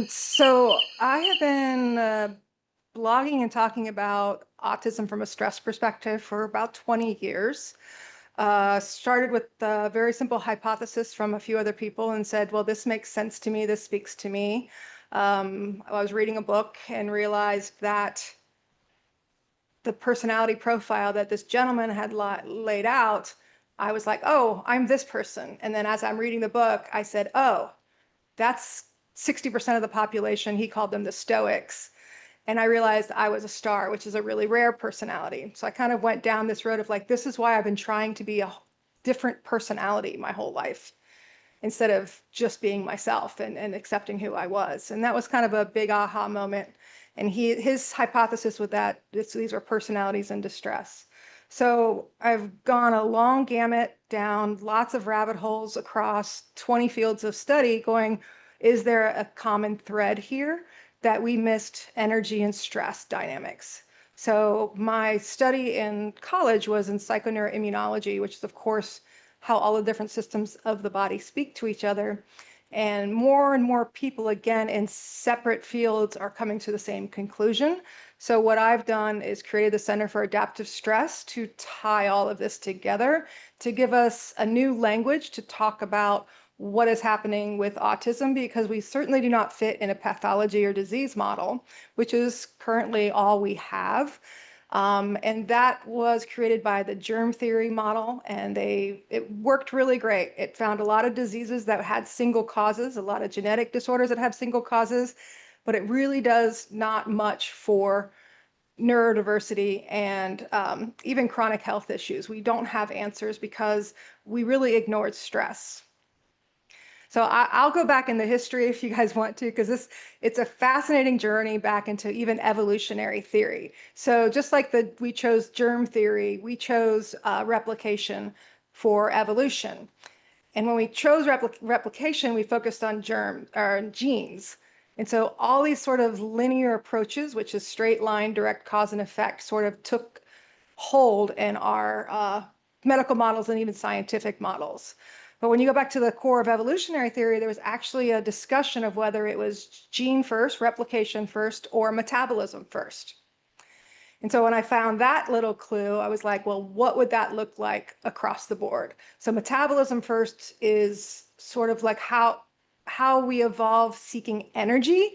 So I have been blogging and talking about autism from a stress perspective for about 20 years. Started with a very simple hypothesis from a few other people and said, well, this makes sense to me, this speaks to me. I was reading a book and realized that the personality profile that this gentleman had laid out, I was like, oh, I'm this person. And then as I'm reading the book, I said, oh, that's 60% of the population. He called them the Stoics. And I realized I was a star, which is a really rare personality. So I kind of went down this road of like, this is why I've been trying to be a different personality my whole life instead of just being myself and accepting who I was. And that was kind of a big aha moment. And his hypothesis with that, these are personalities in distress. So I've gone a long gamut down lots of rabbit holes across 20 fields of study going, is there a common thread here that we missed energy and stress dynamics? So my study in college was in psychoneuroimmunology, which is of course how all the different systems of the body speak to each other. And more people, again, in separate fields are coming to the same conclusion. So what I've done is created the Center for Adaptive Stress to tie all of this together, to give us a new language to talk about what is happening with autism, because we certainly do not fit in a pathology or disease model, which is currently all we have. And that was created by the germ theory model, and it worked really great. It found a lot of diseases that had single causes, a lot of genetic disorders that have single causes, but it really does not much for neurodiversity and even chronic health issues. We don't have answers because we really ignored stress. So I'll go back in the history if you guys want to, because it's a fascinating journey back into even evolutionary theory. So just like we chose germ theory, we chose replication for evolution. And when we chose replication, we focused on genes. And so all these sort of linear approaches, which is straight line, direct cause and effect, sort of took hold in our medical models and even scientific models. But when you go back to the core of evolutionary theory, there was actually a discussion of whether it was gene first, replication first, or metabolism first. And so when I found that little clue, I was like, well, what would that look like across the board? So metabolism first is sort of like how we evolve seeking energy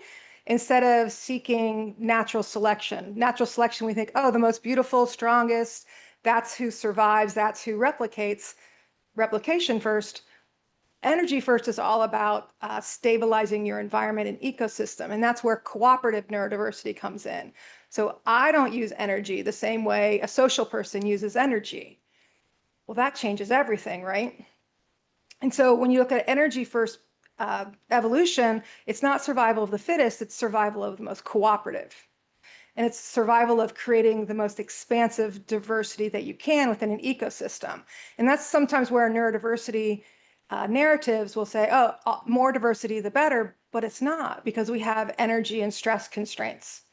instead of seeking natural selection. Natural selection, we think, oh, the most beautiful, strongest, that's who survives, that's who replicates. Replication first. Energy first is all about stabilizing your environment and ecosystem, and that's where cooperative neurodiversity comes in. So I don't use energy the same way a social person uses energy. Well, that changes everything, right? And so when you look at energy first evolution, it's not survival of the fittest, it's survival of the most cooperative. And it's survival of creating the most expansive diversity that you can within an ecosystem. And that's sometimes where neurodiversity narratives will say, oh, more diversity, the better, but it's not, because we have energy and stress constraints.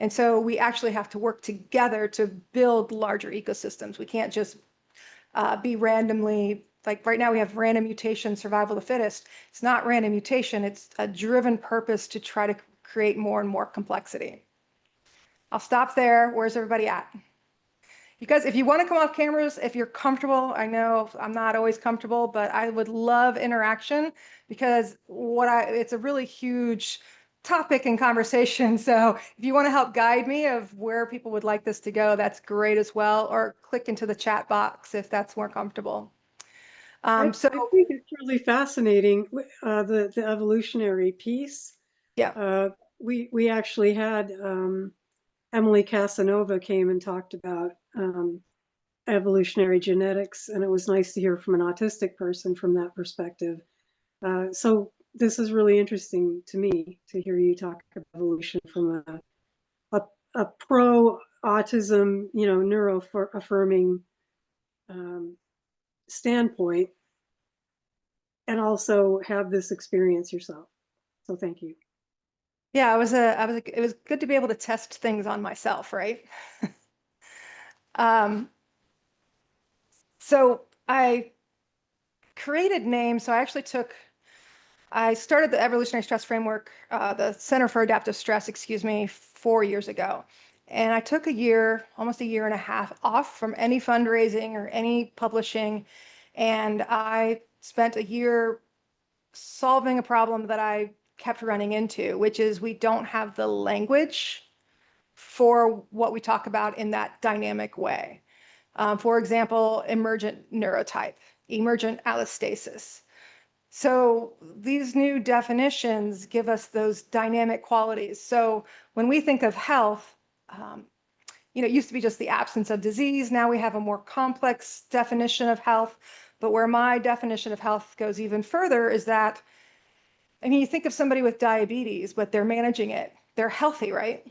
And so we actually have to work together to build larger ecosystems. We can't just be randomly, like right now we have random mutation, survival of the fittest. It's not random mutation, it's a driven purpose to try to create more and more complexity. I'll stop there. Where's everybody at? You guys, if you want to come off cameras, if you're comfortable, I know I'm not always comfortable, but I would love interaction because it's a really huge topic and conversation. So if you want to help guide me of where people would like this to go, that's great as well. Or click into the chat box if that's more comfortable. I think it's really fascinating, the evolutionary piece. Yeah. We actually had Emily Casanova came and talked about evolutionary genetics, and it was nice to hear from an autistic person from that perspective. So this is really interesting to me to hear you talk about evolution from a pro autism, neuro affirming standpoint, and also have this experience yourself. So thank you. Yeah, it was good to be able to test things on myself, right? So I created names. So I actually took I started the Evolutionary Stress Framework, the Center for Adaptive Stress, 4 years ago. And I took a year, almost a year and a half off from any fundraising or any publishing. And I spent a year solving a problem that I kept running into, which is we don't have the language for what we talk about in that dynamic way. For example, emergent neurotype, emergent allostasis. So these new definitions give us those dynamic qualities. So when we think of health, it used to be just the absence of disease. Now we have a more complex definition of health. But where my definition of health goes even further is that, you think of somebody with diabetes, but they're managing it. They're healthy, right?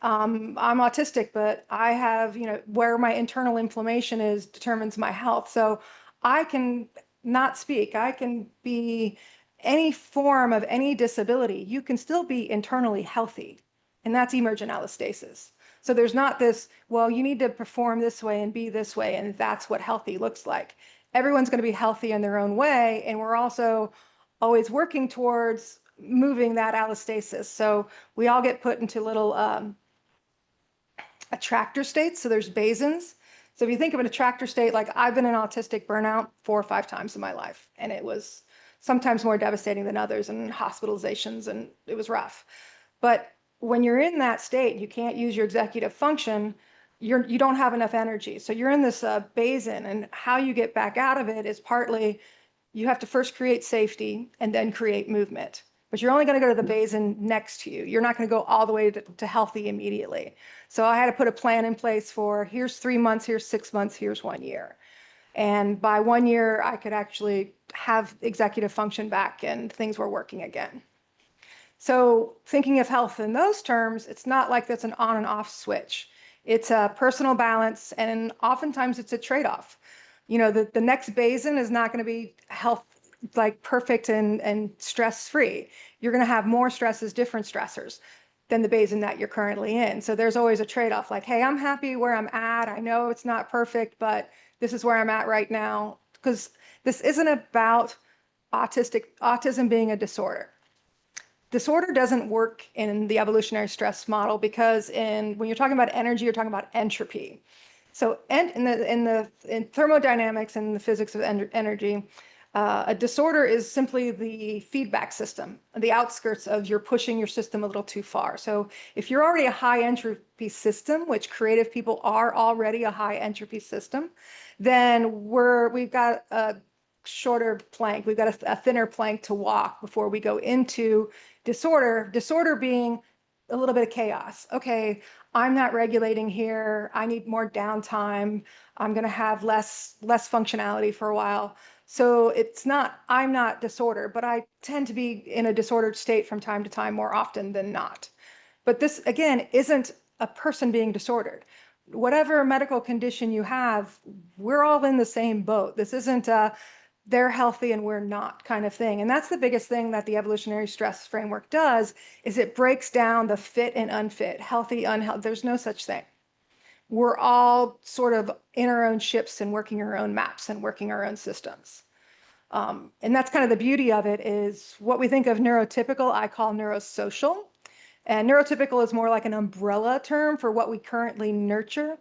I'm autistic, but I have, where my internal inflammation is determines my health. So I can not speak. I can be any form of any disability. You can still be internally healthy. And that's emergent allostasis. So there's not this, well, you need to perform this way and be this way, and that's what healthy looks like. Everyone's going to be healthy in their own way. And we're also always working towards moving that allostasis. So we all get put into little attractor states. So there's basins. So if you think of an attractor state, like I've been in autistic burnout 4 or 5 times in my life, and it was sometimes more devastating than others, and hospitalizations, and it was rough. But when you're in that state, you can't use your executive function. You don't have enough energy. So you're in this basin, and how you get back out of it is partly you have to first create safety and then create movement. But you're only going to go to the basin next to you. You're not going to go all the way to healthy immediately. So I had to put a plan in place for here's 3 months, here's 6 months, here's 1 year. And by 1 year, I could actually have executive function back and things were working again. So thinking of health in those terms, it's not like that's an on and off switch. It's a personal balance, and oftentimes it's a trade-off. The next basin is not going to be health like perfect and stress-free. You're going to have more stresses, different stressors than the basin that you're currently in. So there's always a trade-off, like, hey, I'm happy where I'm at. I know it's not perfect, but this is where I'm at right now. Because this isn't about autism being a disorder. Disorder doesn't work in the evolutionary stress model because when you're talking about energy, you're talking about entropy. So in thermodynamics and the physics of energy, a disorder is simply the feedback system, the outskirts of you're pushing your system a little too far. So if you're already a high entropy system, which creative people are already a high entropy system, then we've got a shorter plank. We've got a thinner plank to walk before we go into disorder. Disorder being a little bit of chaos. Okay, I'm not regulating here. I need more downtime. I'm going to have less functionality for a while. So I'm not disordered, but I tend to be in a disordered state from time to time more often than not. But this, again, isn't a person being disordered. Whatever medical condition you have, we're all in the same boat. This isn't they're healthy and we're not kind of thing. And that's the biggest thing that the evolutionary stress framework does, is it breaks down the fit and unfit, healthy, unhealthy. There's no such thing. We're all sort of in our own ships and working our own maps and working our own systems. And that's kind of the beauty of it, is what we think of neurotypical, I call neurosocial. And neurotypical is more like an umbrella term for what we currently nurture.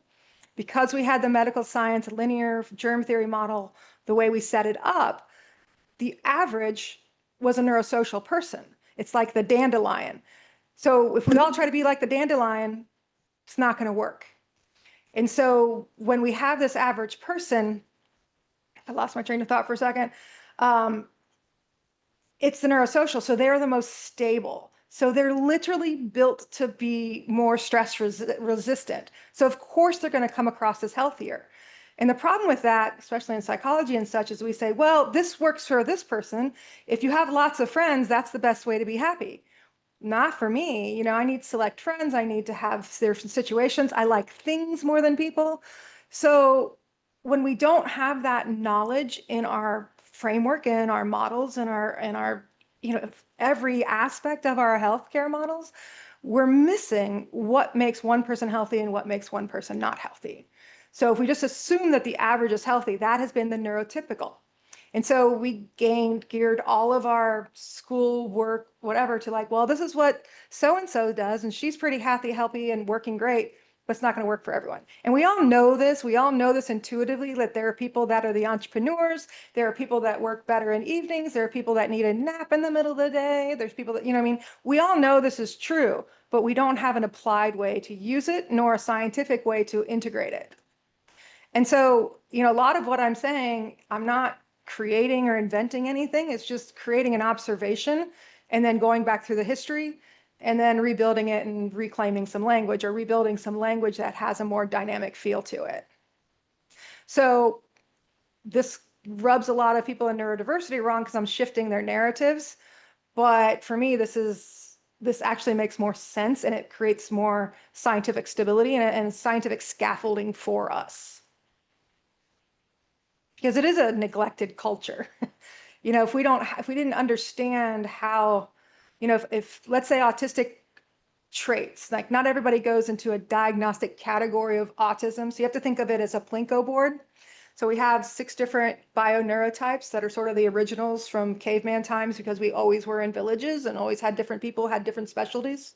Because we had the medical science linear germ theory model, the way we set it up, the average was a neurosocial person. It's like the dandelion. So if we all try to be like the dandelion, it's not going to work. And so when we have this average person, I lost my train of thought for a second, it's the neurosocial. So they're the most stable. So they're literally built to be more stress resistant. So of course they're going to come across as healthier. And the problem with that, especially in psychology and such, is we say, well, this works for this person. If you have lots of friends, that's the best way to be happy. Not for me. I need select friends. I need to have their situations. I like things more than people. So when we don't have that knowledge in our framework, in our models, in our every aspect of our healthcare models, we're missing what makes one person healthy and what makes one person not healthy. So if we just assume that the average is healthy, that has been the neurotypical. And so we geared all of our school work, whatever, to like, well, this is what so-and-so does, and she's pretty happy, healthy, and working great, but it's not going to work for everyone. And we all know this. We all know this intuitively, that there are people that are the entrepreneurs. There are people that work better in evenings. There are people that need a nap in the middle of the day. There's people that, you know, I mean, we all know this is true, but we don't have an applied way to use it, nor a scientific way to integrate it. And so, you know, a lot of what I'm saying, I'm not creating or inventing anything. It's just creating an observation and then going back through the history and then rebuilding it and reclaiming some language, or rebuilding some language that has a more dynamic feel to it. So this rubs a lot of people in neurodiversity wrong because I'm shifting their narratives. But for me, this actually makes more sense, and it creates more scientific stability and scientific scaffolding for us. Because it is a neglected culture. You know, if we didn't understand how, you know, if let's say autistic traits, like not everybody goes into a diagnostic category of autism. So you have to think of it as a Plinko board. So we have 6 different bioneurotypes that are sort of the originals from caveman times, because we always were in villages and always had different people, had different specialties.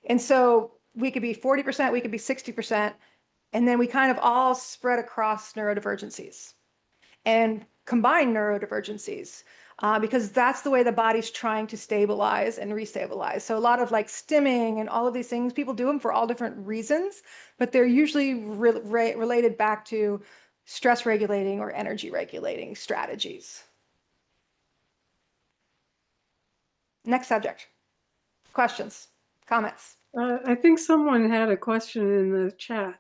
And so we could be 40%, we could be 60%, and then we kind of all spread across neurodivergencies and combine neurodivergencies, because that's the way the body's trying to stabilize and restabilize. So a lot of like stimming and all of these things, people do them for all different reasons, but they're usually related back to stress regulating or energy regulating strategies. Next subject. Questions, comments? I think someone had a question in the chat.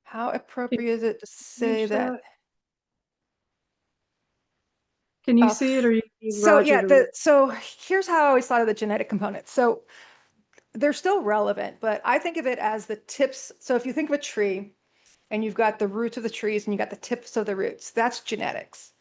How appropriate is it to say that? Can you Oh, see it, or you need so Roger yeah, to? so here's how I always thought of the genetic components. So they're still relevant, but I think of it as the tips. So if you think of a tree and you've got the roots of the trees and you got the tips of the roots, that's genetics.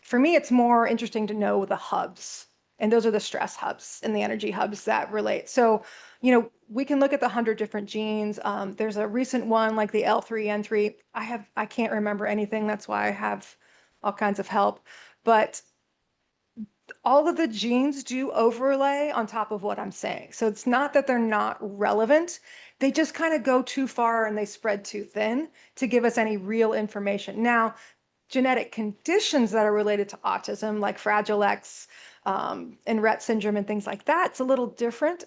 For me, it's more interesting to know the hubs. And those are the stress hubs and the energy hubs that relate. So, you know, we can look at the 100 different genes. There's a recent one like the L3N3. I can't remember anything. That's why I have all kinds of help. But all of the genes do overlay on top of what I'm saying. So it's not that they're not relevant. They just kind of go too far and they spread too thin to give us any real information. Now, genetic conditions that are related to autism, like Fragile X and Rett syndrome and things like that, it's a little different.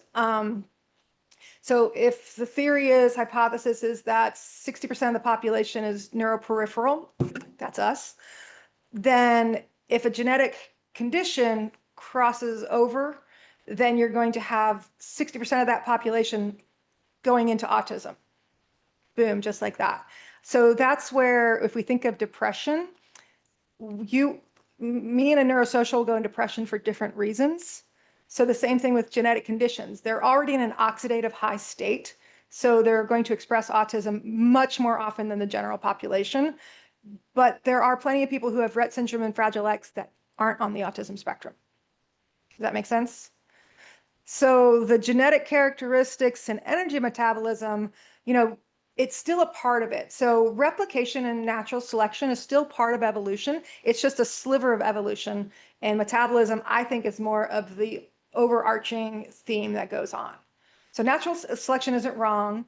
So if the hypothesis is that 60% of the population is neuroperipheral, that's us, then if a genetic condition crosses over, then you're going to have 60% of that population going into autism. Boom, just like that. So that's where, if we think of depression, me and a neurosocial will go in depression for different reasons. So the same thing with genetic conditions. They're already in an oxidative high state, so they're going to express autism much more often than the general population. But there are plenty of people who have Rett syndrome and Fragile X that aren't on the autism spectrum. Does that make sense? So the genetic characteristics and energy metabolism, you know, it's still a part of it. So replication and natural selection is still part of evolution. It's just a sliver of evolution. And metabolism, I think, is more of the overarching theme that goes on. So natural selection isn't wrong.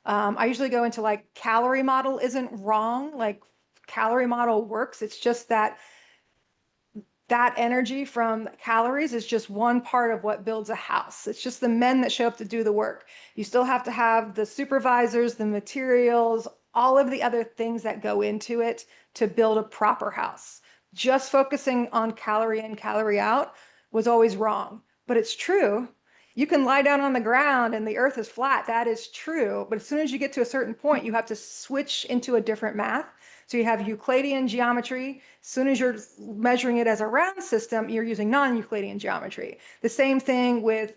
I usually go into like calorie model isn't wrong. Like calorie model works. It's just that energy from calories is just one part of what builds a house. It's just the men that show up to do the work. You still have to have the supervisors, the materials, all of the other things that go into it to build a proper house. Just focusing on calorie in, calorie out was always wrong, but it's true. You can lie down on the ground and the earth is flat. That is true. But as soon as you get to a certain point, you have to switch into a different math. So you have Euclidean geometry. As soon as you're measuring it as a round system, you're using non-Euclidean geometry. The same thing with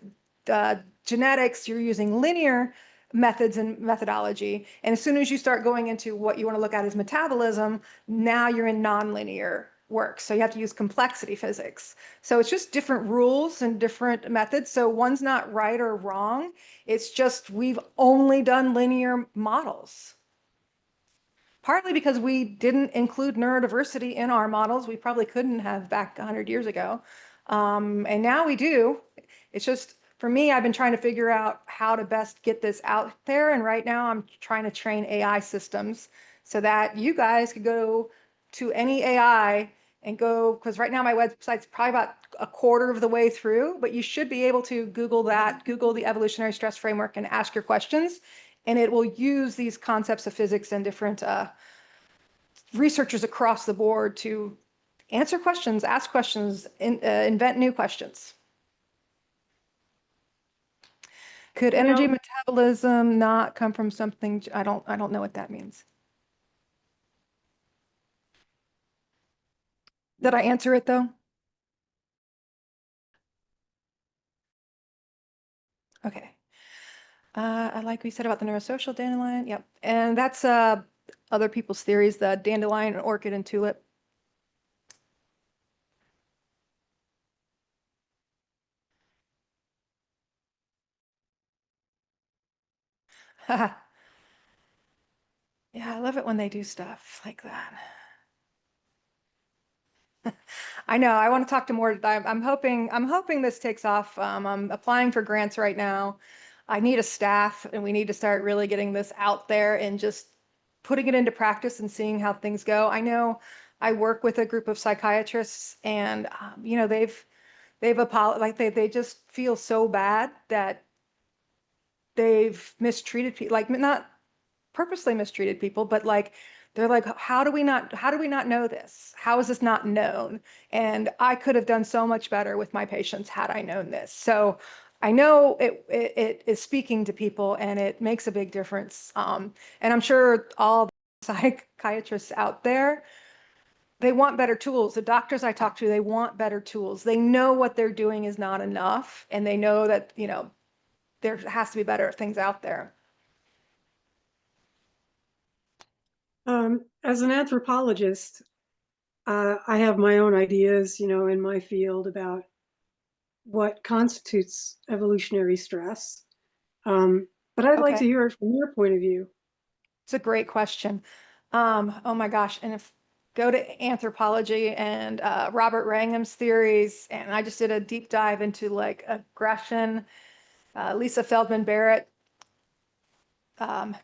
genetics, you're using linear methods and methodology. And as soon as you start going into what you want to look at as metabolism, now you're in nonlinear work. So you have to use complexity physics. So it's just different rules and different methods. So one's not right or wrong. It's just we've only done linear models. partly because we didn't include neurodiversity in our models. We probably couldn't have back 100 years ago. And now we do. It's just, for me, I've been trying to figure out how to best get this out there. And right now I'm trying to train AI systems so that you guys could go to any AI and go, because right now my website's probably about a quarter of the way through, but you should be able to Google that, Google the evolutionary stress framework and ask your questions. And it will use these concepts of physics and different researchers across the board to answer questions, ask questions, invent new questions. Could energy Well, metabolism not come from something? I don't know what that means. Did I answer it though? Okay. I like what you said about the neurosocial dandelion. Yep. And that's other people's theories, the dandelion, orchid, and tulip. Yeah, I love it when they do stuff like that. I know. I want to talk to more. I'm hoping this takes off. I'm applying for grants right now. I need a staff, and we need to start really getting this out there and just putting it into practice and seeing how things go. I know I work with a group of psychiatrists, and like they just feel so bad that they've mistreated people, like not purposely mistreated people, but like they're like, how do we not know this? How is this not known? And I could have done so much better with my patients had I known this. So I know it is speaking to people and it makes a big difference. And I'm sure all the psychiatrists out there, they want better tools. The doctors I talk to, they want better tools. They know what they're doing is not enough, and they know that, there has to be better things out there. as an anthropologist, I have my own ideas, in my field about what constitutes evolutionary stress. But I'd like to Okay. hear it from your point of view. It's a great question. Oh my gosh. And if go to anthropology and Robert Wrangham's theories, and I just did a deep dive into like aggression, Lisa Feldman Barrett,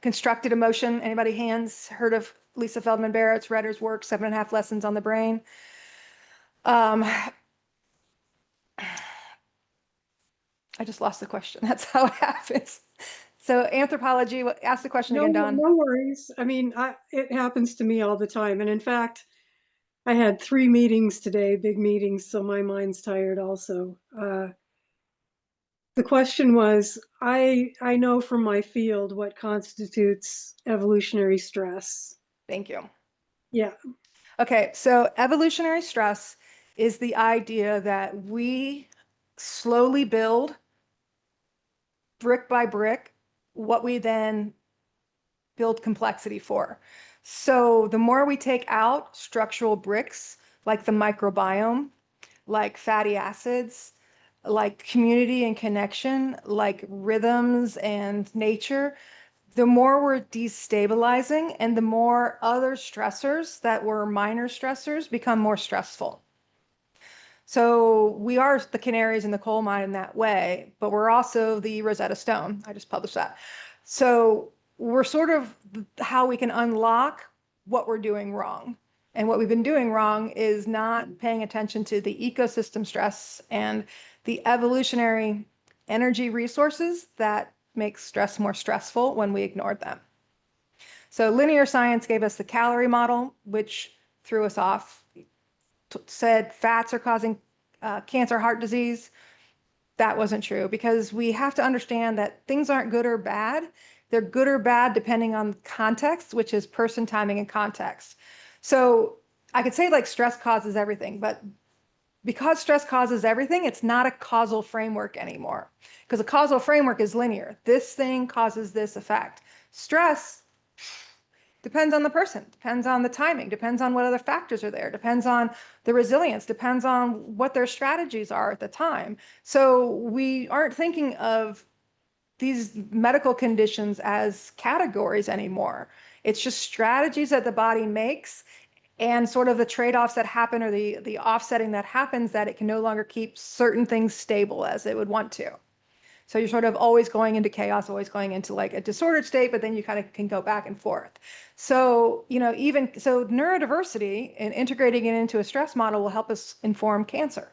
constructed emotion. Anybody hands heard of Lisa Feldman Barrett's read her work, 7.5 Lessons on the Brain? Um, I just lost the question. That's how it happens. So anthropology, ask the question No, again, Don. no worries. I mean, it happens to me all the time. And in fact, I had 3 meetings today, big meetings, so my mind's tired also. The question was, I know from my field what constitutes evolutionary stress. Thank you. Yeah. Okay, so evolutionary stress is the idea that we slowly build brick by brick what we then build complexity for. So the more we take out structural bricks like the microbiome, like fatty acids, like community and connection, like rhythms and nature, the more we're destabilizing and the more other stressors that were minor stressors become more stressful. So we are the canaries in the coal mine in that way, but we're also the Rosetta Stone. I just published that. So we're sort of how we can unlock what we're doing wrong. And what we've been doing wrong is not paying attention to the ecosystem stress and the evolutionary energy resources that make stress more stressful when we ignored them. So linear science gave us the calorie model, which threw us off, said fats are causing cancer, heart disease. That wasn't true because we have to understand that things aren't good or bad. They're good or bad depending on context, which is person, timing, and context. So I could say like stress causes everything, but because stress causes everything, it's not a causal framework anymore because a causal framework is linear. This thing causes this effect. Stress depends on the person, depends on the timing, depends on what other factors are there, depends on the resilience, depends on what their strategies are at the time. So we aren't thinking of these medical conditions as categories anymore. It's just strategies that the body makes and sort of the trade-offs that happen, or the offsetting that happens, that it can no longer keep certain things stable as it would want to. So you're sort of always going into chaos, always going into like a disordered state, but then you kind of can go back and forth. So, even so, neurodiversity and integrating it into a stress model will help us inform cancer.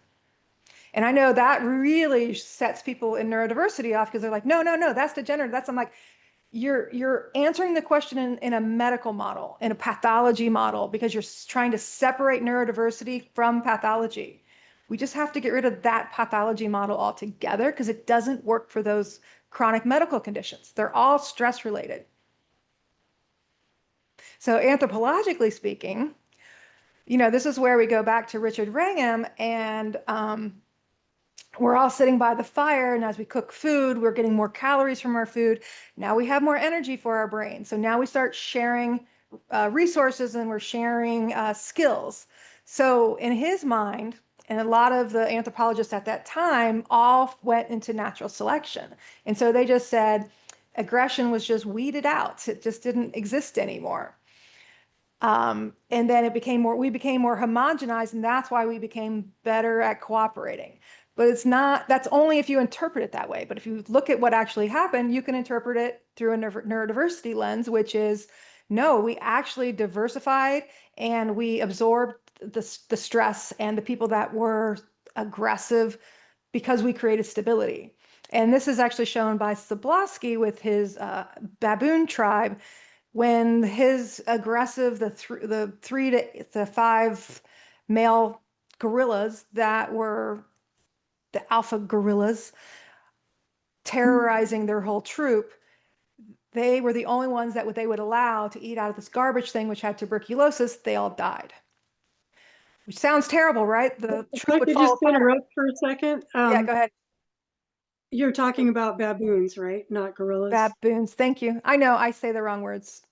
And I know that really sets people in neurodiversity off, because they're like, no, no, no, that's degenerative. I'm like, you're answering the question in a medical model, in a pathology model, because you're trying to separate neurodiversity from pathology. We just have to get rid of that pathology model altogether, because it doesn't work for those chronic medical conditions. They're all stress related. So anthropologically speaking, this is where we go back to Richard Wrangham, and we're all sitting by the fire, and as we cook food, we're getting more calories from our food. Now we have more energy for our brain. So now we start sharing resources, and we're sharing skills. So in his mind, and a lot of the anthropologists at that time all went into natural selection. And so they just said aggression was just weeded out. It just didn't exist anymore. And then we became more homogenized, and that's why we became better at cooperating. But that's only if you interpret it that way. But if you look at what actually happened, you can interpret it through a neurodiversity lens, which is, no, we actually diversified, and we absorbed the stress and the people that were aggressive, because we created stability. And this is actually shown by Sobolewski with his baboon tribe, when his aggressive, the 3 to 5 male gorillas that were the alpha gorillas terrorizing their whole troop, they were the only ones that they would allow to eat out of this garbage thing, which had tuberculosis. They all died. Which sounds terrible, right? The If troop I would could fall just apart. interrupt for a second. Yeah, go ahead. You're talking about baboons, right? Not gorillas. Baboons. Thank you. I know I say the wrong words.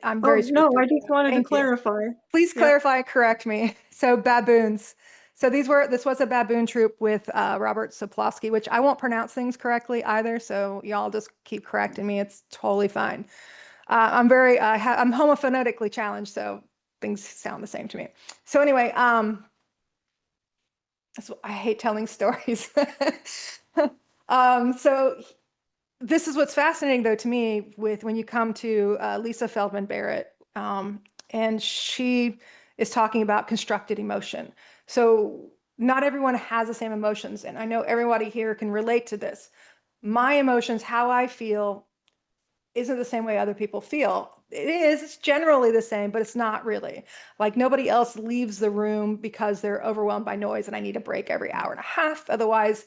I'm Oh, very no, strict I with just that. wanted to Thank you. clarify. Please Yeah. clarify, correct me. So baboons. So this was a baboon troop with Robert Sobolewski, which I won't pronounce things correctly either. So y'all just keep correcting me. It's totally fine. I'm I'm homophonetically challenged, so things sound the same to me. So anyway, I hate telling stories. So this is what's fascinating, though, to me, with when you come to Lisa Feldman Barrett, and she is talking about constructed emotion. So not everyone has the same emotions, and I know everybody here can relate to this. My emotions, how I feel, isn't the same way other people feel. It's generally the same, but it's not really. Like, nobody else leaves the room because they're overwhelmed by noise and I need a break every hour and a half. Otherwise,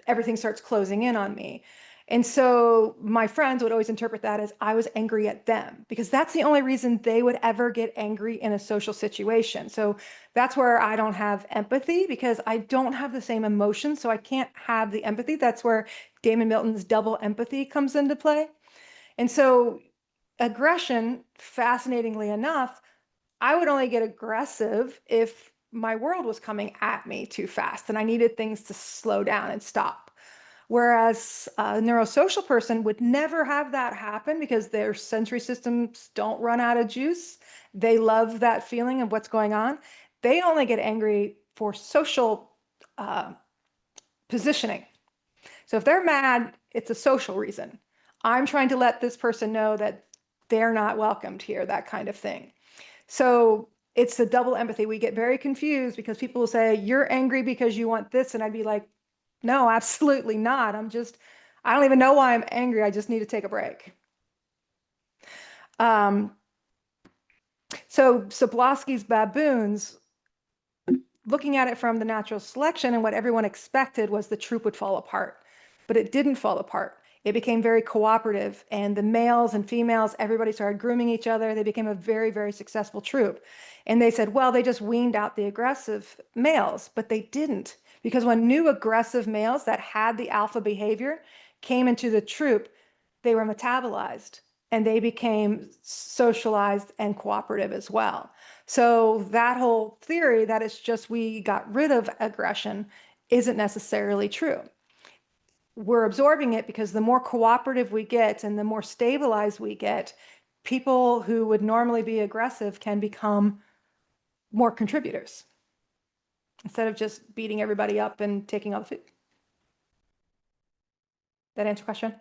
everything starts closing in on me. And so my friends would always interpret that as I was angry at them, because that's the only reason they would ever get angry in a social situation. So that's where I don't have empathy, because I don't have the same emotions. So I can't have the empathy. That's where Damon Milton's double empathy comes into play. And so aggression, fascinatingly enough, I would only get aggressive if my world was coming at me too fast and I needed things to slow down and stop. Whereas a neurosocial person would never have that happen, because their sensory systems don't run out of juice. They love that feeling of what's going on. They only get angry for social positioning. So if they're mad, it's a social reason. I'm trying to let this person know that they're not welcomed here, that kind of thing. So it's the double empathy. We get very confused because people will say, you're angry because you want this. And I'd be like, no, absolutely not. I don't even know why I'm angry. I just need to take a break. So Sobolewski's baboons, looking at it from the natural selection, and what everyone expected was the troop would fall apart, but it didn't fall apart. It became very cooperative, and the males and females, everybody started grooming each other. They became a very, very successful troop. And they said, well, they just weaned out the aggressive males, but they didn't, because when new aggressive males that had the alpha behavior came into the troop, they were metabolized and they became socialized and cooperative as well. So that whole theory that it's just we got rid of aggression isn't necessarily true. We're absorbing it because the more cooperative we get and the more stabilized we get, people who would normally be aggressive can become more contributors instead of just beating everybody up and taking all the food. That answer your question?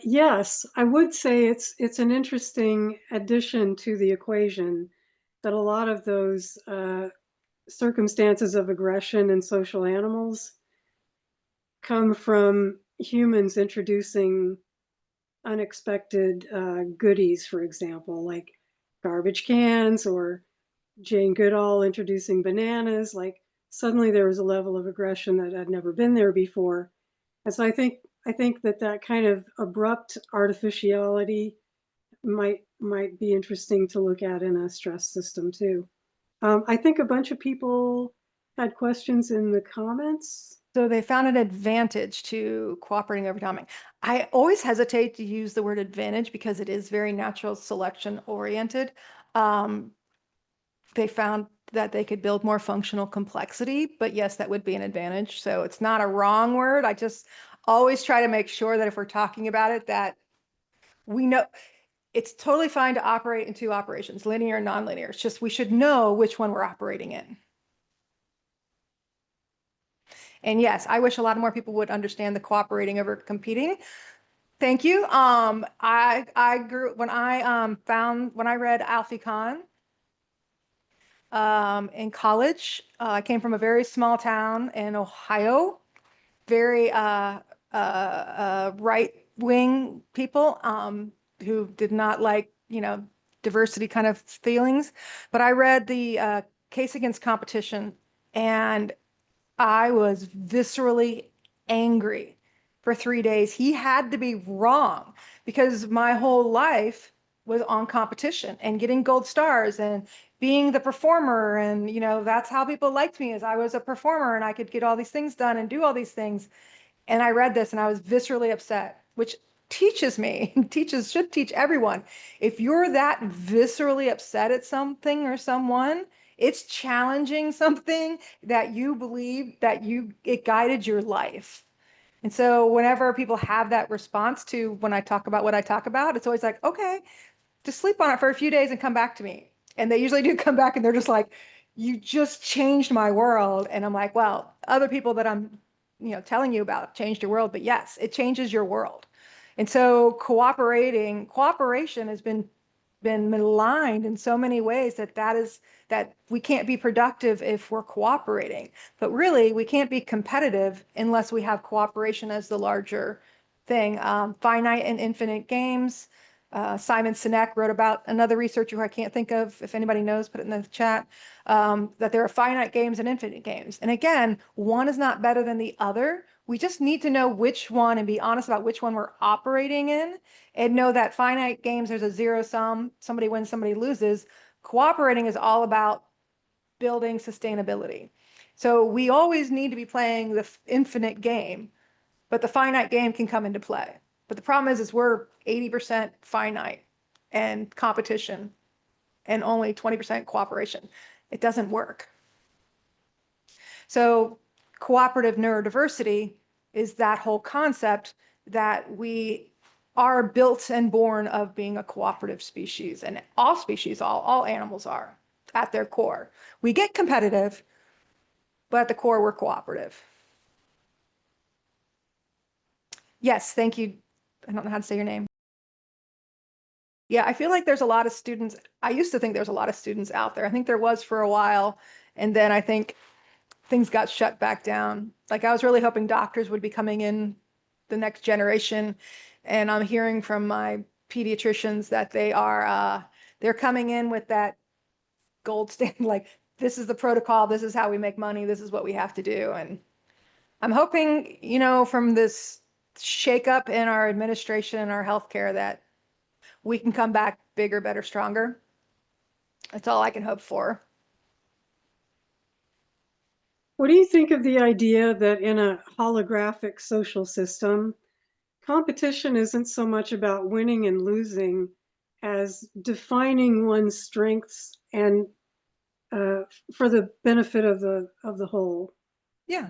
Yes, I would say it's an interesting addition to the equation that a lot of those circumstances of aggression in social animals come from humans introducing unexpected goodies, for example, like garbage cans, or Jane Goodall introducing bananas. Like suddenly there was a level of aggression that had never been there before. And so I think that kind of abrupt artificiality might be interesting to look at in a stress system too. I think a bunch of people had questions in the comments. So they found an advantage to cooperating over timing. I always hesitate to use the word advantage because it is very natural selection oriented. They found that they could build more functional complexity, but yes, that would be an advantage. So it's not a wrong word. I just always try to make sure that if we're talking about it, that we know it's totally fine to operate in two operations, linear and nonlinear. It's just we should know which one we're operating in. And yes, I wish a lot more people would understand the cooperating over competing. Thank you. I grew when I read Alfie Kahn in college. I came from a very small town in Ohio, very right-wing people who did not like, diversity kind of feelings. But I read the Case Against Competition, and I was viscerally angry for 3 days. He had to be wrong because my whole life was on competition and getting gold stars and being the performer. And, that's how people liked me, as I was a performer and I could get all these things done and do all these things. And I read this and I was viscerally upset, which teaches me, should teach everyone. If you're that viscerally upset at something or someone, it's challenging something that you believe that it guided your life. And so whenever people have that response to when I talk about what I talk about, it's always like, okay, just sleep on it for a few days and come back to me. And they usually do come back and they're just like, you just changed my world. And I'm like, well, other people that I'm, telling you about changed your world, but yes, it changes your world. And so cooperation has been maligned in so many ways that we can't be productive if we're cooperating. But really, we can't be competitive unless we have cooperation as the larger thing. Finite and infinite games. Simon Sinek wrote about, another researcher who I can't think of. If anybody knows, put it in the chat. That there are finite games and infinite games. And again, one is not better than the other. We just need to know which one and be honest about which one we're operating in, and know that finite games, there's a zero sum. Somebody wins, somebody loses. Cooperating is all about building sustainability. So we always need to be playing the infinite game, but the finite game can come into play. But the problem is we're 80% finite and competition and only 20% cooperation. It doesn't work. So cooperative neurodiversity is that whole concept that we are built and born of being a cooperative species, and all species, all animals are at their core. We get competitive, but at the core, we're cooperative. Yes, thank you. I don't know how to say your name. Yeah, I feel like there's a lot of students. I used to think there was a lot of students out there. I think there was for a while. And then I think things got shut back down. Like I was really hoping doctors would be coming in the next generation. And I'm hearing from my pediatricians that they're coming in with that gold standard, like this is the protocol, this is how we make money, this is what we have to do. And I'm hoping, from this shakeup in our administration and our healthcare that we can come back bigger, better, stronger. That's all I can hope for. What do you think of the idea that in a holographic social system, competition isn't so much about winning and losing as defining one's strengths and for the benefit of the whole? Yeah,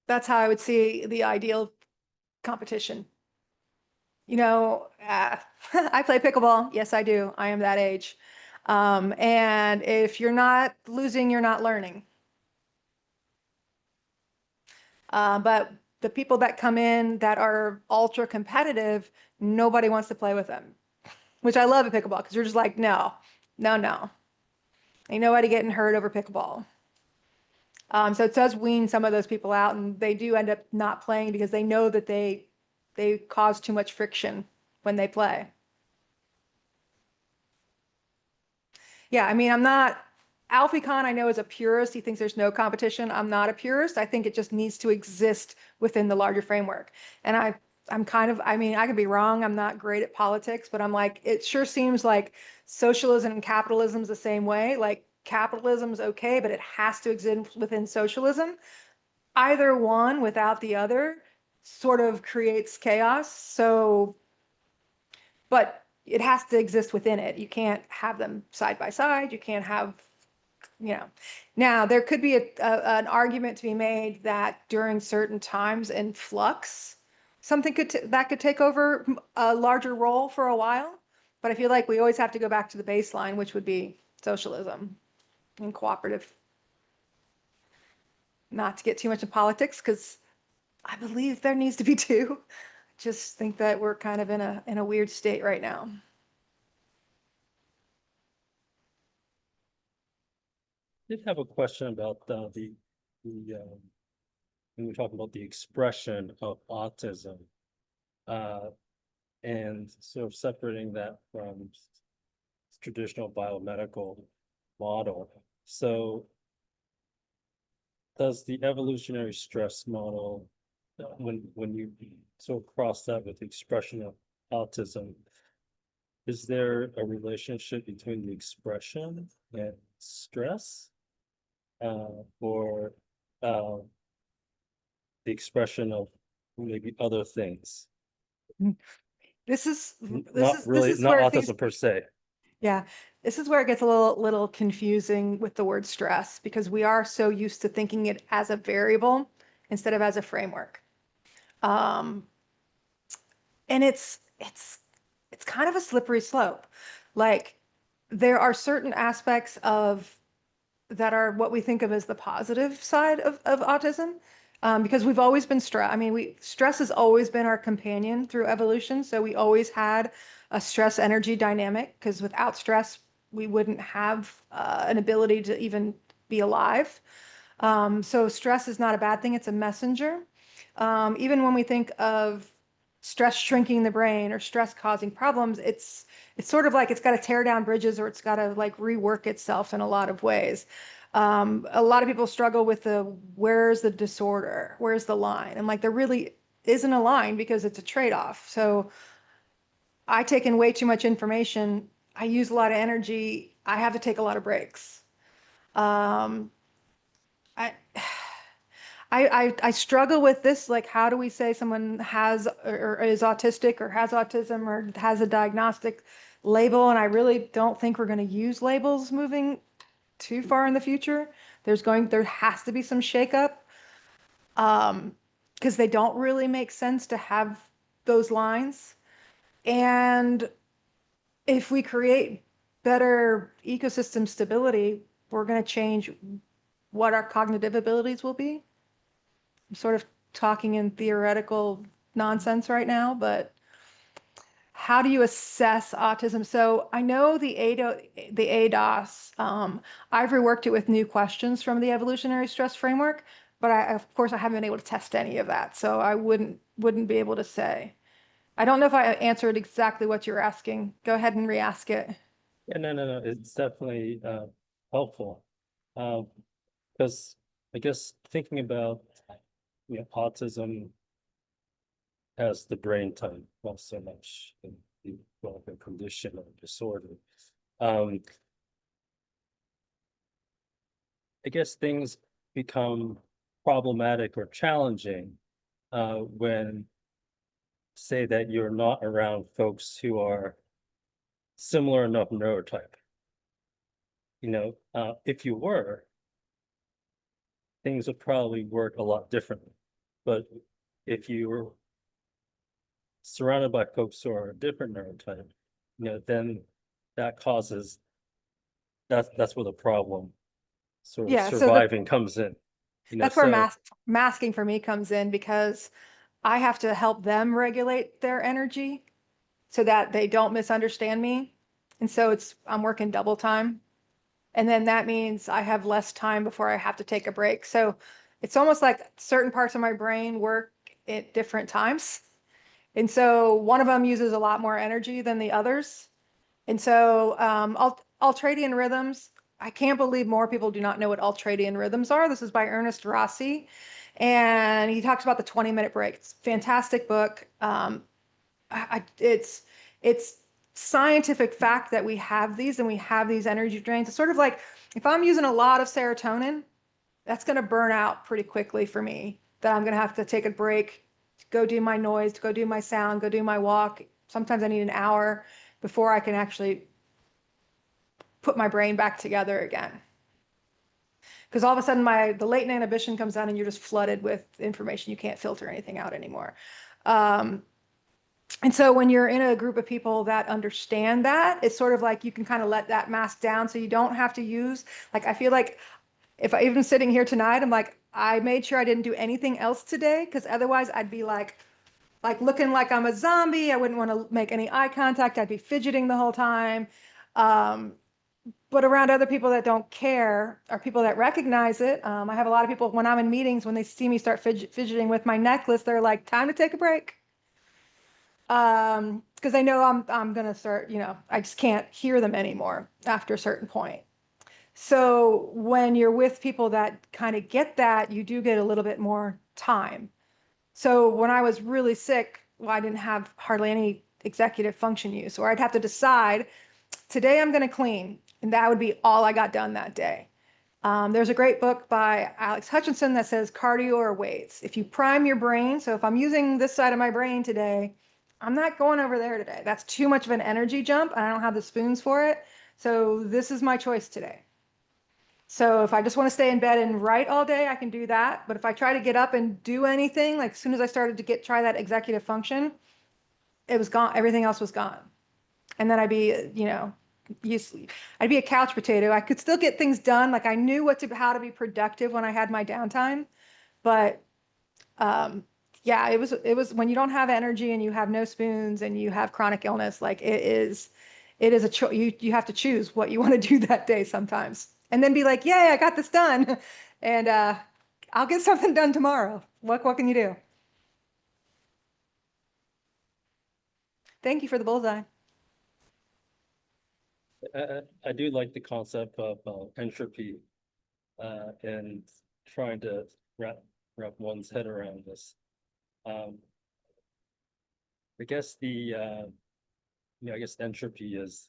that's how I would see the ideal competition. I play pickleball. Yes, I do. I am that age. And if you're not losing, you're not learning. But the people that come in that are ultra competitive, nobody wants to play with them, which I love at pickleball because you're just like, no, no, no. Ain't nobody getting hurt over pickleball. So it does wean some of those people out, and they do end up not playing because they know that they cause too much friction when they play. Yeah, I mean, I'm not Alfie Kahn, I know, is a purist. He thinks there's no competition. I'm not a purist. I think it just needs to exist within the larger framework. And I'm kind of, I mean, I could be wrong. I'm not great at politics, but I'm like, it sure seems like socialism and capitalism's the same way. Like capitalism's okay, but it has to exist within socialism. Either one without the other sort of creates chaos. So, but it has to exist within it. You can't have them side by side. You can't have, you know. Now, there could be an argument to be made that during certain times in flux, something that could take over a larger role for a while. But I feel like we always have to go back to the baseline, which would be socialism and cooperative. Not to get too much in politics, because I believe there needs to be two. Just think that we're kind of in a weird state right now. Did have a question about when we talk about the expression of autism, uh, and sort of separating that from traditional biomedical model. So does the evolutionary stress model, when you sort of cross that with the expression of autism, is there a relationship between the expression and stress, or uh, the expression of maybe other things? This is this Not is this really, is not where things autism per se. Yeah, this is where it gets a little confusing with the word stress because we are so used to thinking it as a variable instead of as a framework. Um, and it's kind of a slippery slope. Like there are certain aspects of that are what we think of as the positive side of autism. Because we've always been stress. I mean, stress has always been our companion through evolution. So we always had a stress energy dynamic because without stress, we wouldn't have an ability to even be alive. So stress is not a bad thing. It's a messenger. Even when we think of stress shrinking the brain or stress causing problems, it's sort of like it's got to tear down bridges or it's got to like rework itself in a lot of ways. A lot of people struggle with where's the disorder, where's the line, and like there really isn't a line because it's a trade-off. So I take in way too much information. I use a lot of energy. I have to take a lot of breaks. Um, I I struggle with this. Like, how do we say someone has or is autistic or has autism or has a diagnostic label? And I really don't think we're going to use labels moving too far in the future. There has to be some shakeup, because they don't really make sense to have those lines. And if we create better ecosystem stability, we're going to change what our cognitive abilities will be. I'm sort of talking in theoretical nonsense right now, but how do you assess autism? So I know the ADOS. I've reworked it with new questions from the evolutionary stress framework, but of course, I haven't been able to test any of that, so I wouldn't be able to say. I don't know if I answered exactly what you're asking. Go ahead and re-ask it. Yeah, no, it's definitely helpful. Because I guess thinking about, autism as the brain type, not so much the condition or disorder. Um, I guess things become problematic or challenging when, say, that you're not around folks who are similar enough neurotype. If you were, things would probably work a lot differently. But if you're surrounded by folks who are a different neurotype, then that causes, that's where the problem sort of Yeah, surviving comes in. that's where So masking for me comes in, because I have to help them regulate their energy so that they don't misunderstand me. And so I'm working double time. And then that means I have less time before I have to take a break. So it's almost like certain parts of my brain work at different times. And so one of them uses a lot more energy than the others. And so ultradian rhythms, I can't believe more people do not know what ultradian rhythms are. This is by Ernest Rossi. And he talks about the 20-minute break. It's a fantastic book. It's scientific fact that we have these and we have these energy drains. It's sort of like if I'm using a lot of serotonin, that's going to burn out pretty quickly for me. That I'm going to have to take a break, go do my noise, go do my sound, go do my walk. Sometimes I need an hour before I can actually put my brain back together again. Because all of a sudden the latent inhibition comes on and you're just flooded with information. You can't filter anything out anymore. And so when you're in a group of people that understand that, it's sort of like you can kind of let that mask down so you don't have to use, like, I feel like if I even sitting here tonight, I'm like, I made sure I didn't do anything else today, because otherwise I'd be like looking like I'm a zombie. I wouldn't want to make any eye contact. I'd be fidgeting the whole time. But around other people that don't care or people that recognize it, I have a lot of people when I'm in meetings, when they see me start fidgeting with my necklace, they're like, time to take a break. Because I know I'm gonna start, I just can't hear them anymore after a certain point. So when you're with people that kind of get that, you do get a little bit more time. So when I was really sick, well, I didn't have hardly any executive function use, or I'd have to decide, today I'm going to clean, and that would be all I got done that day. There's a great book by Alex Hutchinson that says cardio or weights. If you prime your brain, so if I'm using this side of my brain today, I'm not going over there today. That's too much of an energy jump, and I don't have the spoons for it. So this is my choice today. So if I just want to stay in bed and write all day, I can do that. But if I try to get up and do anything, like as soon as I started to try that executive function, it was gone. Everything else was gone. And then I'd be, I'd be a couch potato. I could still get things done. Like I knew how to be productive when I had my downtime. But yeah, it was when you don't have energy and you have no spoons and you have chronic illness, like it is a choice. You have to choose what you want to do that day sometimes, and then be like, yay, I got this done, and I'll get something done tomorrow. What can you do? Thank you for the bullseye. I do like the concept of entropy and trying to wrap one's head around this. I guess I guess entropy is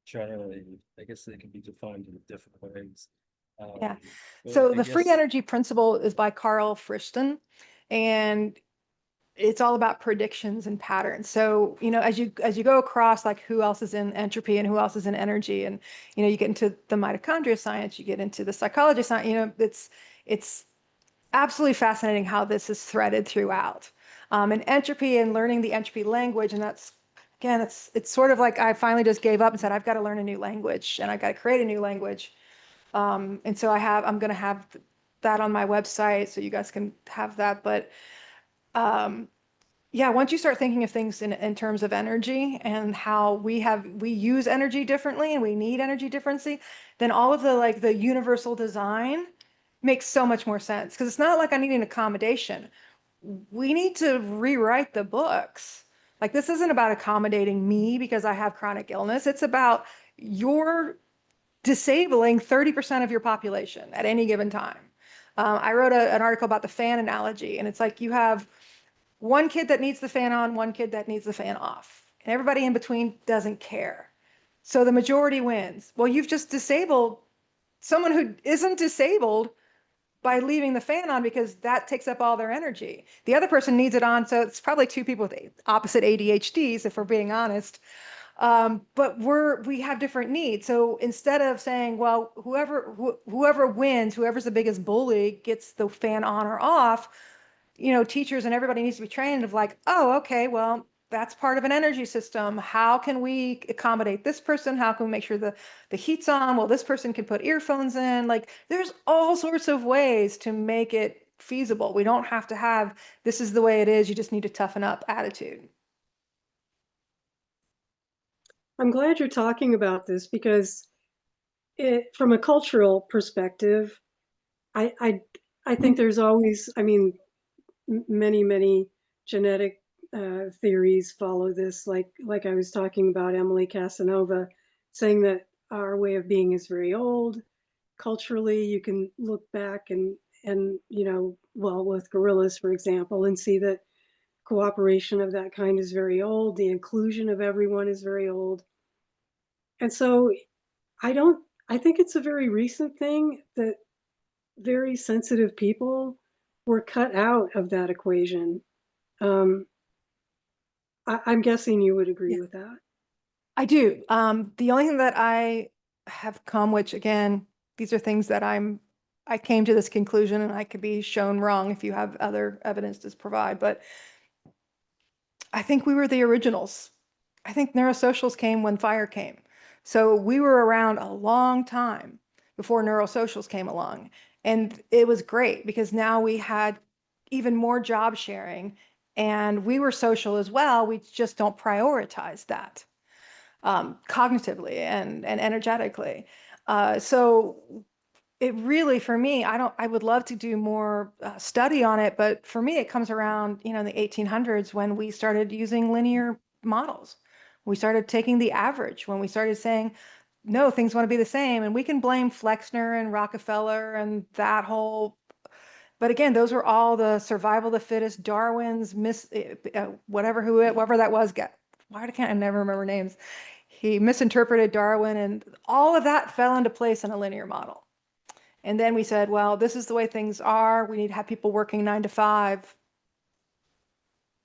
generally, I guess it can be defined in different ways. Yeah. But So I the free guess energy principle is by Carl Friston, and it's all about predictions and patterns. So, as you go across, like who else is in entropy and who else is in energy, and you get into the mitochondria science, you get into the psychology science, it's absolutely fascinating how this is threaded throughout. And entropy and learning the entropy language, and that's again, it's sort of like I finally just gave up and said, I've got to learn a new language and I've got to create a new language. And so I'm going to have that on my website so you guys can have that. But yeah, once you start thinking of things in terms of energy and how we use energy differently and we need energy differently, then all of the universal design makes so much more sense, because it's not like I need an accommodation. We need to rewrite the books. Like, this isn't about accommodating me because I have chronic illness. It's about you're disabling 30% of your population at any given time. I wrote an article about the fan analogy, and it's like you have one kid that needs the fan on, one kid that needs the fan off, and everybody in between doesn't care. So the majority wins. Well, you've just disabled someone who isn't disabled by leaving the fan on, because that takes up all their energy. The other person needs it on, so it's probably two people with opposite ADHDs, if we're being honest. But we have different needs. So instead of saying, well, whoever wins, whoever's the biggest bully gets the fan on or off, teachers and everybody needs to be trained of like, oh, okay, well, that's part of an energy system. How can we accommodate this person? How can we make sure the heat's on? Well, this person can put earphones in. Like there's all sorts of ways to make it feasible. We don't have to have this is the way it is. You just need to toughen up attitude. I'm glad you're talking about this because from a cultural perspective, I I think there's always, I mean, many genetic theories follow this. Like I was talking about Emily Casanova, saying that our way of being is very old. Culturally, you can look back and well, with gorillas, for example, and see that cooperation of that kind is very old. The inclusion of everyone is very old. And so I don't, I think it's a very recent thing that very sensitive people were cut out of that equation. Um, I'm guessing you would agree Yeah, with that. I do. The only thing that I have come, which again, these are things that I came to this conclusion and I could be shown wrong if you have other evidence to provide, but I think we were the originals. I think neurosocials came when fire came. So we were around a long time before neurosocials came along. And it was great because now we had even more job sharing and we were social as well. We just don't prioritize that cognitively and energetically. So it really, for me, I would love to do more study on it, but for me, it comes around, in the 1800s when we started using linear models. We started taking the average when we started saying, no, things want to be the same. And we can blame Flexner and Rockefeller and that whole, but again, those were all the survival of the fittest, Darwin's whoever that was, why can't I never remember names? He misinterpreted Darwin and all of that fell into place in a linear model. And then we said, well, this is the way things are. We need to have people working 9 to 5.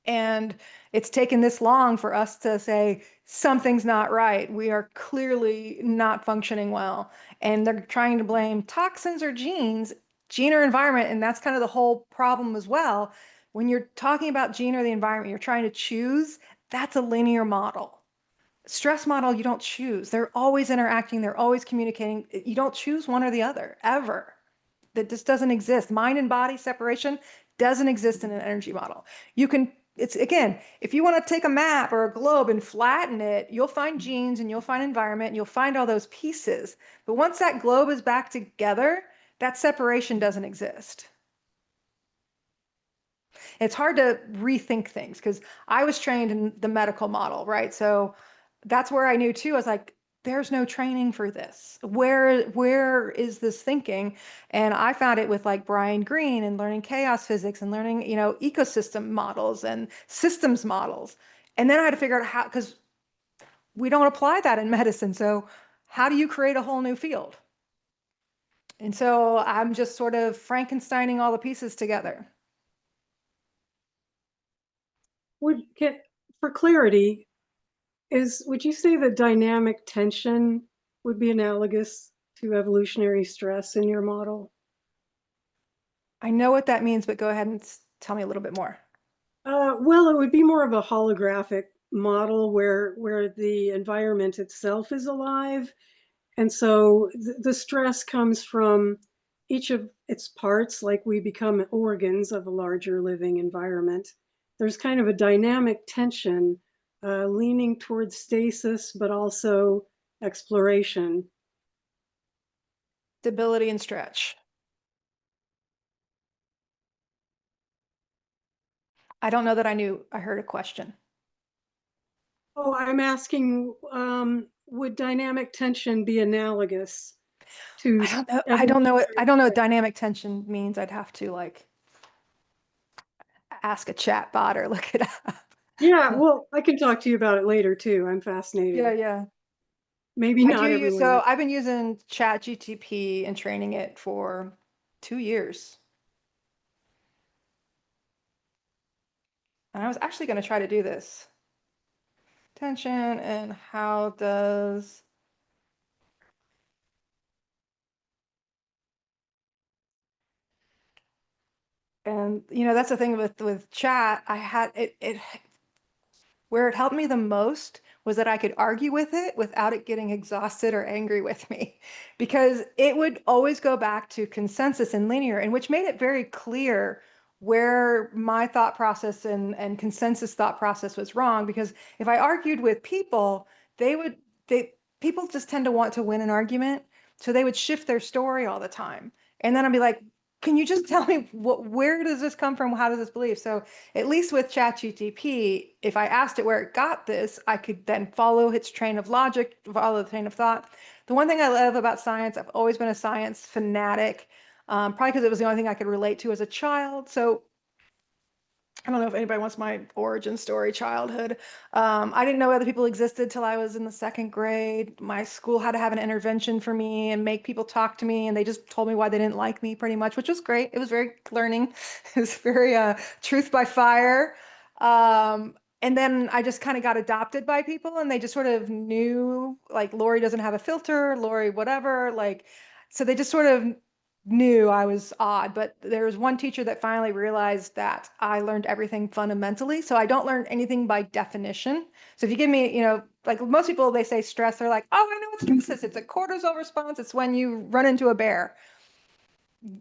And it's taken this long for us to say something's not right. We are clearly not functioning well. And they're trying to blame toxins or genes, gene or environment. And that's kind of the whole problem as well. When you're talking about gene or the environment, you're trying to choose, that's a linear model. Stress model, you don't choose. They're always interacting, they're always communicating. You don't choose one or the other, ever. That just doesn't exist. Mind and body separation doesn't exist in an energy model. It's again, if you want to take a map or a globe and flatten it, you'll find genes and you'll find environment and you'll find all those pieces. But once that globe is back together, that separation doesn't exist. It's hard to rethink things because I was trained in the medical model, right? So that's where I knew too. I was like, there's no training for this. Where is this thinking? And I found it with like Brian Greene and learning chaos physics and learning, ecosystem models and systems models. And then I had to figure out how, because we don't apply that in medicine. So how do you create a whole new field? And so I'm just sort of Frankensteining all the pieces together. For clarity, would you say that dynamic tension would be analogous to evolutionary stress in your model? I know what that means, but go ahead and tell me a little bit more. Well, it would be more of a holographic model where the environment itself is alive. And so the stress comes from each of its parts, like we become organs of a larger living environment. There's kind of a dynamic tension leaning towards stasis, but also exploration. Stability and stretch. I don't know that I heard a question. Oh, I'm asking, would dynamic tension be analogous to I don't know. evolutionary I don't know what stress? dynamic tension means. I'd have to like ask a chat bot or look it up. Yeah, well, I can talk to you about it later too. I'm fascinated. Yeah. Maybe not everyone is. So I've been using Chat GTP and training it for 2 years. And I was actually going to try to do this. Tension and how does and that's the thing with chat. I had it Where it helped me the most was that I could argue with it without it getting exhausted or angry with me, because it would always go back to consensus and linear, and which made it very clear where my thought process and consensus thought process was wrong. Because if I argued with people, they people just tend to want to win an argument, so they would shift their story all the time. And then I'd be like, can you just tell me where does this come from? How does this believe? So at least with ChatGPT, if I asked it where it got this, I could then follow its train of logic, follow the train of thought. The one thing I love about science, I've always been a science fanatic, probably because it was the only thing I could relate to as a child. So I don't know if anybody wants my origin story, childhood. I didn't know other people existed till I was in the second grade. My school had to have an intervention for me and make people talk to me, and they just told me why they didn't like me, pretty much, which was great. It was very learning. It was very truth by fire. And then I just kind of got adopted by people, and they just sort of knew, like, Lori doesn't have a filter, Lori, whatever. Like, so they just sort of knew I was odd. But there was one teacher that finally realized that I learned everything fundamentally. So I don't learn anything by definition. So if you give me, like most people, they say stress, they're like, oh, I know what stress is. It's a cortisol response. It's when you run into a bear.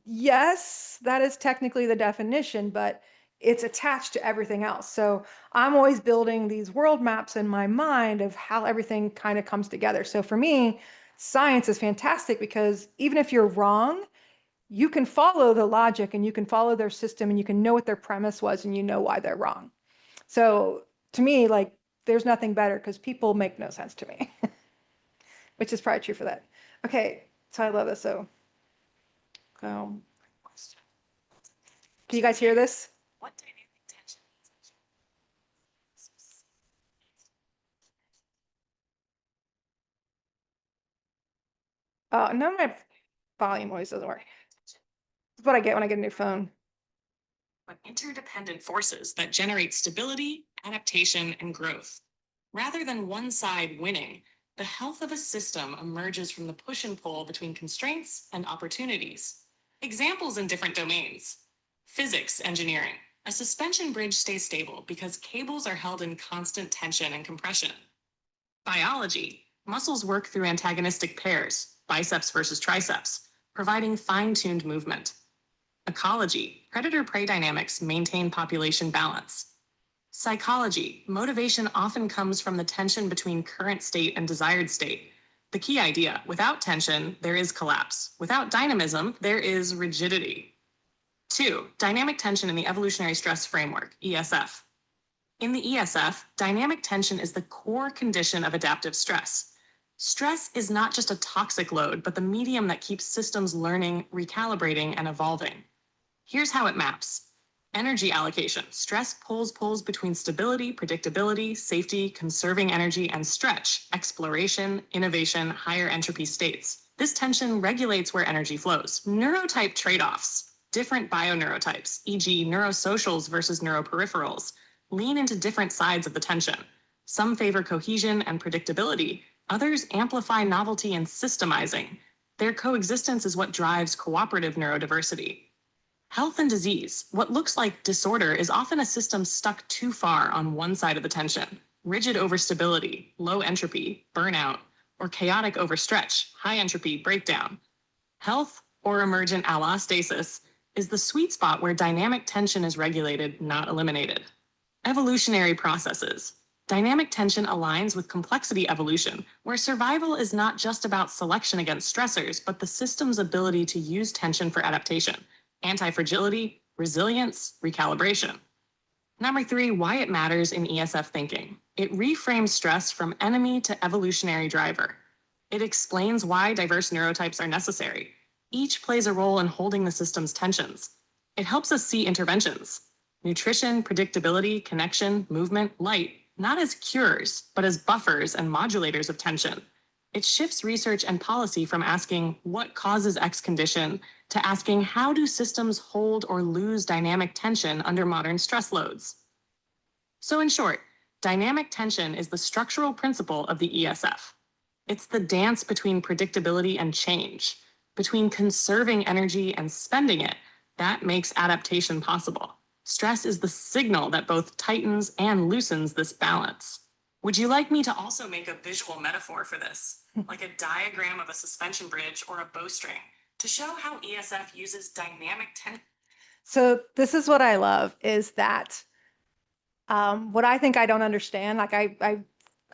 Yes, that is technically the definition, but it's attached to everything else. So I'm always building these world maps in my mind of how everything kind of comes together. So for me, science is fantastic because even if you're wrong, you can follow the logic and you can follow their system and you can know what their premise was and you know why they're wrong. So to me, like, there's nothing better because people make no sense to me, which is probably true for that. Okay, so I love this. So, can you guys hear this? What dynamic tension No, my volume always doesn't work. That's what I get when I get a new phone. but interdependent forces that generate stability, adaptation, and growth. Rather than one side winning, the health of a system emerges from the push and pull between constraints and opportunities. Examples in different domains. Physics engineering. A suspension bridge stays stable because cables are held in constant tension and compression. Biology. Muscles work through antagonistic pairs, biceps versus triceps, providing fine-tuned movement. Ecology. Predator-prey dynamics maintain population balance. Psychology. Motivation often comes from the tension between current state and desired state. The key idea: without tension, there is collapse. Without dynamism, there is rigidity. 2. Dynamic tension in the evolutionary stress framework, ESF. In the ESF, dynamic tension is the core condition of adaptive stress. Stress is not just a toxic load, but the medium that keeps systems learning, recalibrating, and evolving. Here's how it maps. Energy allocation. Stress pulls between stability, predictability, safety, conserving energy, and stretch, exploration, innovation, higher entropy states. This tension regulates where energy flows. Neurotype trade-offs. Different bioneurotypes, e.g. neurosocials versus neuroperipherals, lean into different sides of the tension. Some favor cohesion and predictability. Others amplify novelty and systemizing. Their coexistence is what drives cooperative neurodiversity. Health and disease. What looks like disorder is often a system stuck too far on one side of the tension. Rigid overstability, low entropy, burnout, or chaotic overstretch, high entropy breakdown. Health, or emergent allostasis, is the sweet spot where dynamic tension is regulated, not eliminated. Evolutionary processes. Dynamic tension aligns with complexity evolution, where survival is not just about selection against stressors, but the system's ability to use tension for adaptation. Anti-fragility, resilience, recalibration. Number 3, why it matters in ESF thinking. It reframes stress from enemy to evolutionary driver. It explains why diverse neurotypes are necessary. Each plays a role in holding the system's tensions. It helps us see interventions. Nutrition, predictability, connection, movement, light, not as cures, but as buffers and modulators of tension. It shifts research and policy from asking what causes X condition to asking how do systems hold or lose dynamic tension under modern stress loads. So in short, dynamic tension is the structural principle of the ESF. It's the dance between predictability and change, between conserving energy and spending it, that makes adaptation possible. Stress is the signal that both tightens and loosens this balance. Would you like me to also make a visual metaphor for this, like a diagram of a suspension bridge or a bowstring, to show how ESF uses dynamic tension? So this is what I love is that what I think I don't understand, like I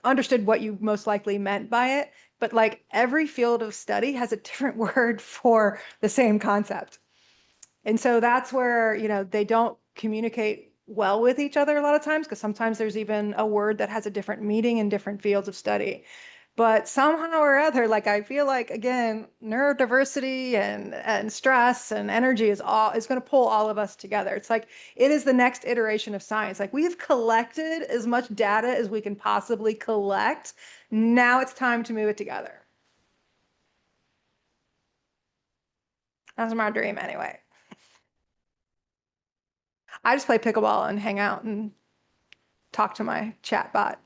understood what you most likely meant by it, but like every field of study has a different word for the same concept. And so that's where, they don't communicate well with each other a lot of times, because sometimes there's even a word that has a different meaning in different fields of study. But somehow or other, like I feel like again, neurodiversity and stress and energy is going to pull all of us together. It's like it is the next iteration of science. Like we have collected as much data as we can possibly collect. Now it's time to move it together. That's my dream anyway. I just play pickleball and hang out and talk to my chat bot.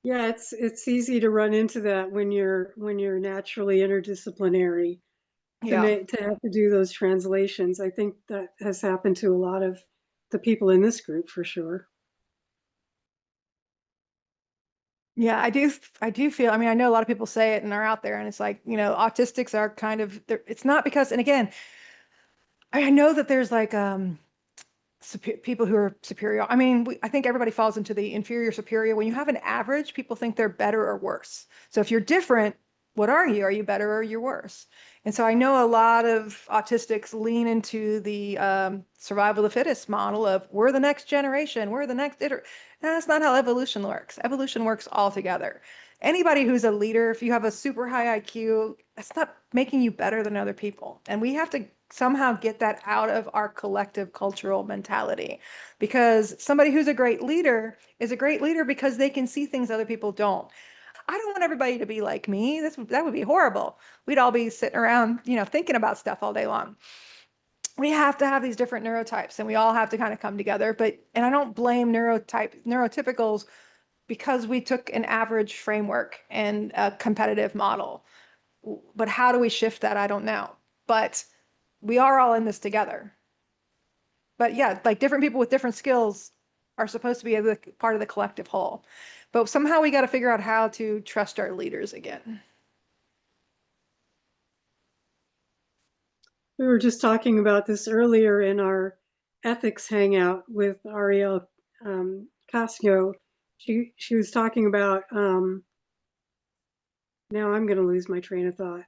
Yeah, it's easy to run into that when you're naturally interdisciplinary Yeah. to have to do those translations. I think that has happened to a lot of the people in this group for sure. Yeah, I do feel, I mean, I know a lot of people say it and are out there and it's like, autistics are kind of, it's not because, and again, I know that there's like, people who are superior. I mean, I think everybody falls into the inferior superior. When you have an average, people think they're better or worse. So if you're different, what are you? Are you better or you're worse? And so I know a lot of autistics lean into the survival of the fittest model of we're the next generation, we're the next That's not how evolution works. Evolution works all together. Anybody who's a leader, if you have a super high IQ, that's not making you better than other people. And we have to somehow get that out of our collective cultural mentality, because somebody who's a great leader is a great leader because they can see things other people don't. I don't want everybody to be like me. That would be horrible. We'd all be sitting around, thinking about stuff all day long. We have to have these different neurotypes and we all have to kind of come together. And I don't blame neurotypicals because we took an average framework and a competitive model. But how do we shift that? I don't know. But we are all in this together. But yeah, like different people with different skills are supposed to be a part of the collective whole. But somehow we got to figure out how to trust our leaders again. We were just talking about this earlier in our ethics hangout with Ariel Casio. She was talking about, now I'm going to lose my train of thought.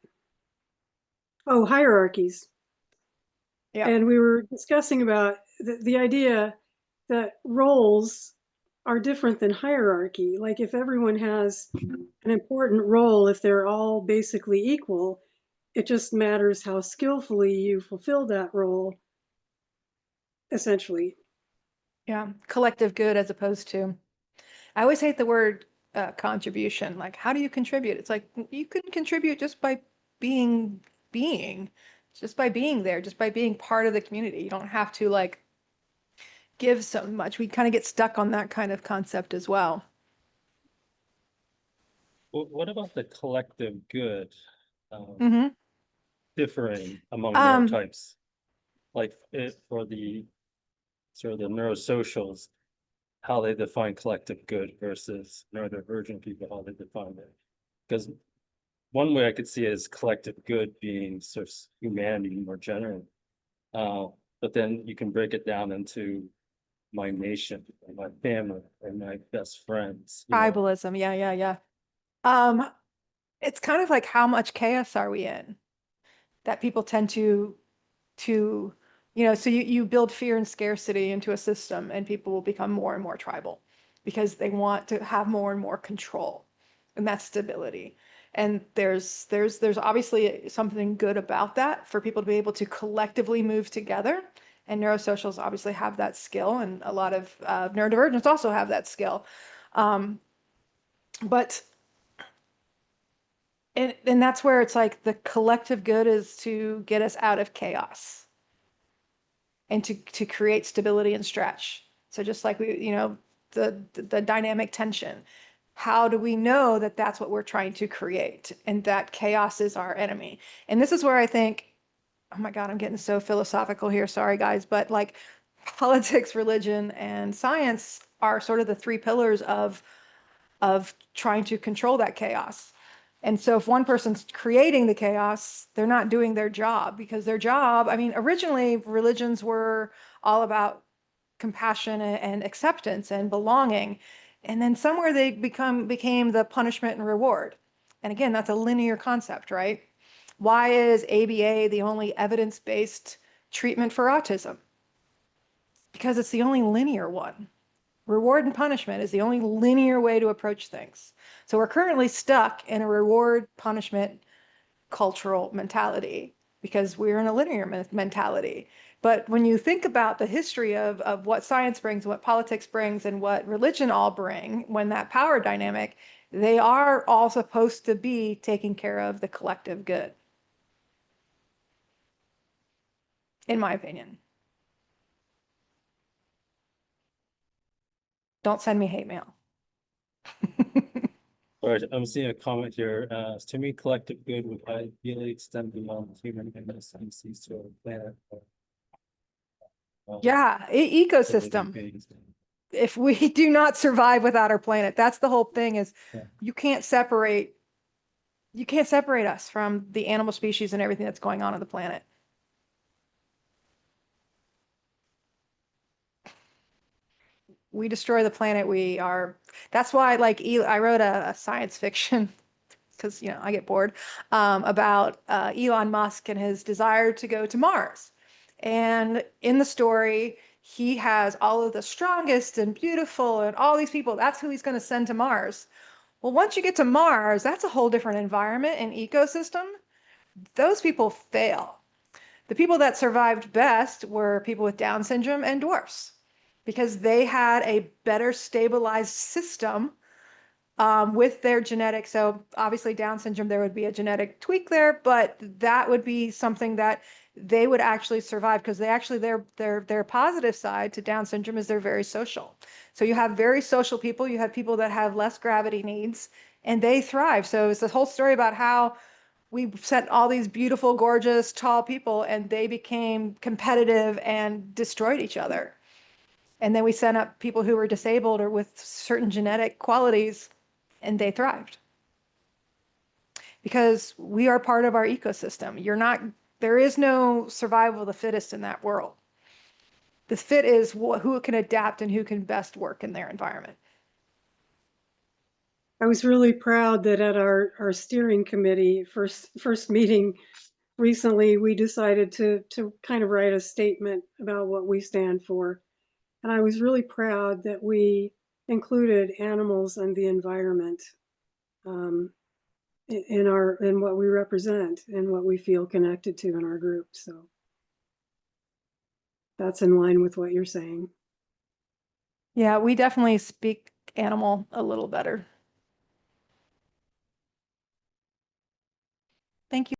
Oh, hierarchies. Yeah. And we were discussing about the idea that roles are different than hierarchy. Like if everyone has an important role, if they're all basically equal, it just matters how skillfully you fulfill that role, essentially. Yeah. Collective good as opposed to, I always hate the word contribution. Like, how do you contribute? It's like you can contribute just by being, just by being there, just by being part of the community. You don't have to like give so much. We kind of get stuck on that kind of concept as well. What about the collective good Mm-hmm. differing among Um, neurotypes? Like for the sort of the neurosocials, how they define collective good versus neurodivergent people, how they define it. Because one way I could see it is collective good being sort of humanity more generally. But then you can break it down into my nation and my family and my best friends. Tribalism. Yeah, yeah, yeah. Um, it's kind of like how much chaos are we in that people tend to so you build fear and scarcity into a system and people will become more and more tribal because they want to have more and more control, and that's stability. And there's obviously something good about that for people to be able to collectively move together, and neurosocials obviously have that skill, and a lot of neurodivergents also have that skill. But and that's where it's like the collective good is to get us out of chaos and to create stability and stretch. So just like the dynamic tension, how do we know that that's what we're trying to create and that chaos is our enemy? And this is where I think oh my God, I'm getting so philosophical here. Sorry, guys, but like politics, religion, and science are sort of the three pillars of trying to control that chaos. And so if one person's creating the chaos, they're not doing their job, because their job, I mean, originally religions were all about compassion and acceptance and belonging. And then somewhere they became the punishment and reward. And again, that's a linear concept, right? Why is ABA the only evidence-based treatment for autism? Because it's the only linear one. Reward and punishment is the only linear way to approach things. So we're currently stuck in a reward punishment cultural mentality because we're in a linear mentality. But when you think about the history of what science brings, what politics brings, and what religion all bring, when that power dynamic, they are all supposed to be taking care of the collective good, in my opinion. Don't send me hate mail. All right, I'm seeing a comment here. To me, collective good would ideally extend beyond human and the species to our planet. Yeah, For living ecosystem. beings. If we do not survive without our planet, that's the whole thing, is Yeah. you can't separate us from the animal species and everything that's going on the planet. We destroy the planet, that's why, like, I wrote a science fiction because, I get bored, about Elon Musk and his desire to go to Mars. And in the story, he has all of the strongest and beautiful and all these people. That's who he's going to send to Mars. Well, once you get to Mars, that's a whole different environment and ecosystem. Those people fail. The people that survived best were people with Down syndrome and dwarfs, because they had a better stabilized system with their genetics. So obviously Down syndrome, there would be a genetic tweak there, but that would be something that they would actually survive, because their positive side to Down syndrome is they're very social. So you have very social people, you have people that have less gravity needs, and they thrive. So it's the whole story about how we sent all these beautiful, gorgeous, tall people, and they became competitive and destroyed each other. And then we sent up people who were disabled or with certain genetic qualities, and they thrived. Because we are part of our ecosystem. There is no survival of the fittest in that world. The fit is who can adapt and who can best work in their environment. I was really proud that at our steering committee first meeting recently, we decided to kind of write a statement about what we stand for. And I was really proud that we included animals and the environment in what we represent and what we feel connected to in our group. So that's in line with what you're saying. Yeah, we definitely speak animal a little better. Thank you.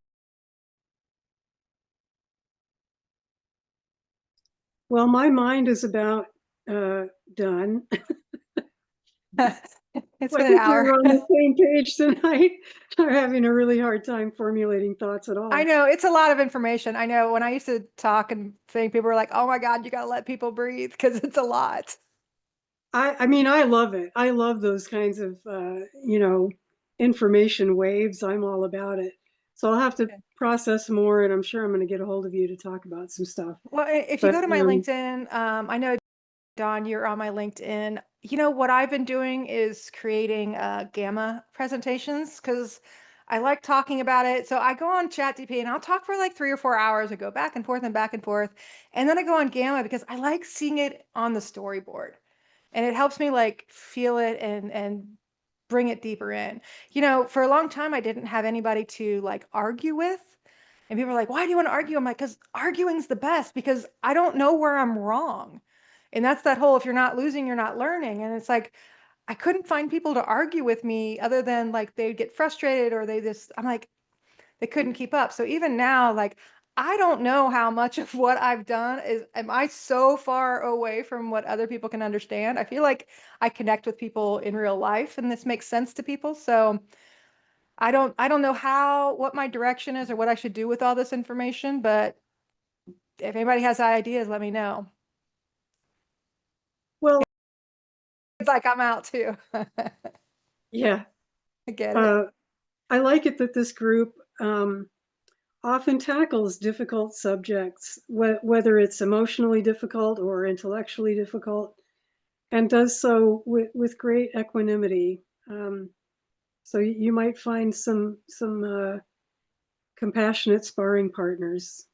Well, my mind is about done. It's I been an think we're hour. on the same page tonight. I'm having a really hard time formulating thoughts at all. I know, it's a lot of information. I know when I used to talk and think, people were like, oh my God, you got to let people breathe, because it's a lot. I mean, I love it. I love those kinds of, information waves. I'm all about it. So I'll have to process more, and I'm sure I'm going to get a hold of you to talk about some stuff. Well, if you But go to my LinkedIn, I know, Dawn, you're on my LinkedIn. What I've been doing is creating gamma presentations, because I like talking about it. So I go on ChatGPT and I'll talk for like 3 or 4 hours. I go back and forth and back and forth. And then I go on gamma because I like seeing it on the storyboard. And it helps me like feel it and bring it deeper in. For a long time, I didn't have anybody to like argue with. And people are like, why do you want to argue? I'm like, because arguing's the best, because I don't know where I'm wrong. And that's that whole, if you're not losing, you're not learning. And it's like, I couldn't find people to argue with me other than like they'd get frustrated, or I'm like, they couldn't keep up. So even now, like, I don't know how much of what I've done am I so far away from what other people can understand? I feel like I connect with people in real life and this makes sense to people. So I don't know what my direction is or what I should do with all this information, but if anybody has ideas, let me know. Well, It's like I'm out too. yeah. I get it. I like it that this group often tackles difficult subjects, whether it's emotionally difficult or intellectually difficult, and does so with great equanimity. So you might find some compassionate sparring partners.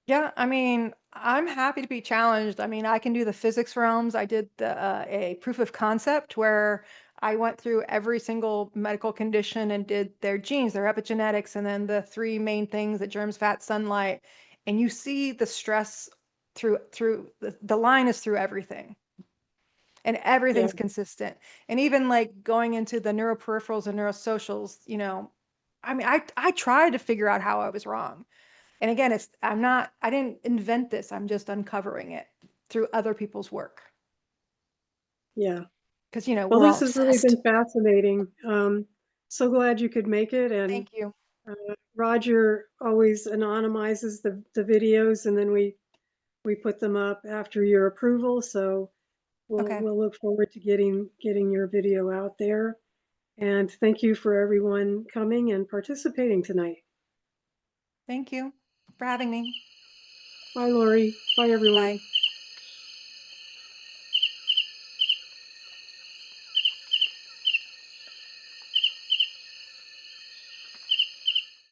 Yeah, I mean, I'm happy to be challenged. I mean, I can do the physics realms. I did a proof of concept where I went through every single medical condition and did their genes, their epigenetics, and then the three main things, the germs, fat, sunlight. And you see the stress through the line is through everything. And Yeah, everything's consistent. And even like going into the neuroperipherals and neurosocials, I mean, I tried to figure out how I was wrong. And again, I didn't invent this. I'm just uncovering it through other people's work. yeah. Because, Well, we're all this has really obsessed. been fascinating. So glad you could make it. And Thank you. Roger always anonymizes the videos, and then we put them up after your approval. So Okay. we'll look forward to getting your video out there. And thank you for everyone coming and participating tonight. Thank you for having me. Bye, Lori. Bye, everyone. Bye.